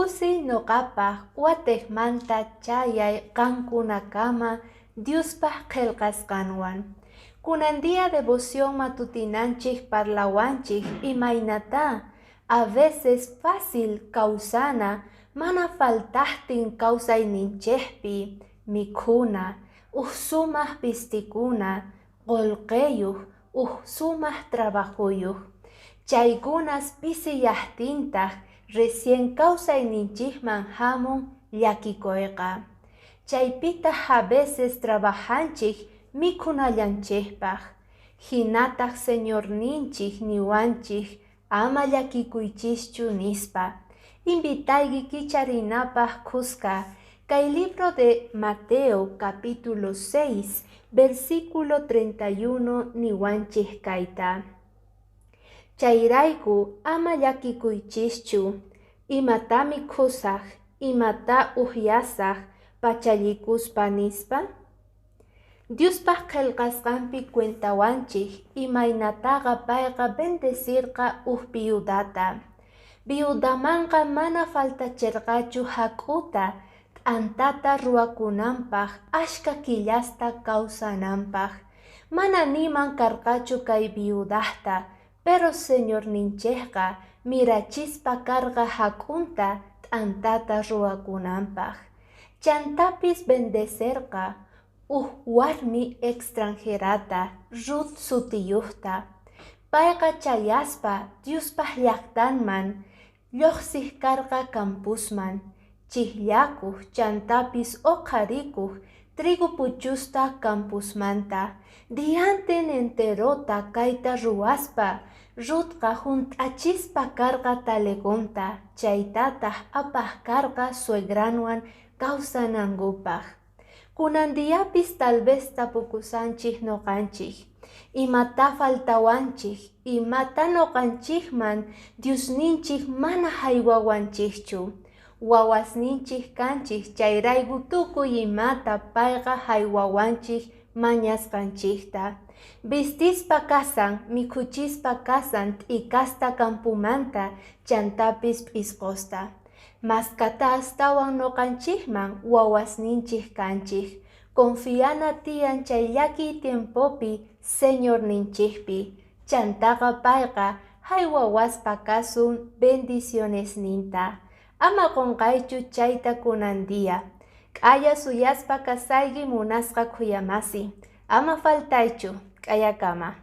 Tukusi noqapaq watejmanta chayay qankunakama Diospaq qillqasqanwan. Kunan día devoción matutinanchik parlawanchik imaynata, a veces fácil causana, mana faltahtin kawsayninchikpi, mikhuna, sumaq pistikuna, qolqeyuq, sumaq trabajuyuq. Chaykunas pisiyahtintaq recién kawsayninchikman hamun llakikuyqa. Chaypitaq a veces trabajanchik mikhunallanchikpaq. Hinataq señorninchik niwanchik ama llakikuychischu nispa. Invitayki kicharinapaq kuska kay libro de Mateo capítulo 6 versículo 31 niwanchik kayta. Chayrayku ama llakikuychischu, imatami kusaq, imata uhyasaq pachallikuspa nispa. Diospaq qillqasqanpi cuentawanchik imaynataqa payqa bendecirqa viudata. Viudamanqa mana faltachirqachu hak'uta t'antata ruwakunanpaq ashka killasta kawsananpaq. Mana niman karqachu kay viudajta, pero señorninchikqa mirachispa karqa hak'unta t'antata ruwakunanpaq. Chantapis bendecerqa warmi extranjerata Ruth sutiyuqta. Payqa chayaspa Diospaq llaqtanman lluqsiq karqa campusman, chiqllakuq chantapis uqarikuq trigo puchusta campusmanta. Dianten enterota kayta ruwaspa Ruthqa hunt'achispa karqa talegunta, chaytataq apaq karqa suegranwan kawsanankupaq. Kunan diyapis tal vez tapukusanchik noqanchik, imata faltawanchik, imata noqanchikman Diosninchik mana haywawanchikchu. Wawasninchik kanchik chayrayku tukuy imata payqa haywawanchik mañasqanchikta. Vistispa kasan, mikhuchispa kasan t'ikasta campumanta chantapis p'isqusta. Maskata astawan noqanchikman wawasninchik kanchik. Confiana tiyan chay llaki tiempopi señorninchikpi. Chantaqa payqa haywawaspa kasun bendicionesninta. Ama qunqaychu chayta kunan día. K'aya suyaspa kasayki munasqa khuyamasi. Ama faltaychu, k'ayakama.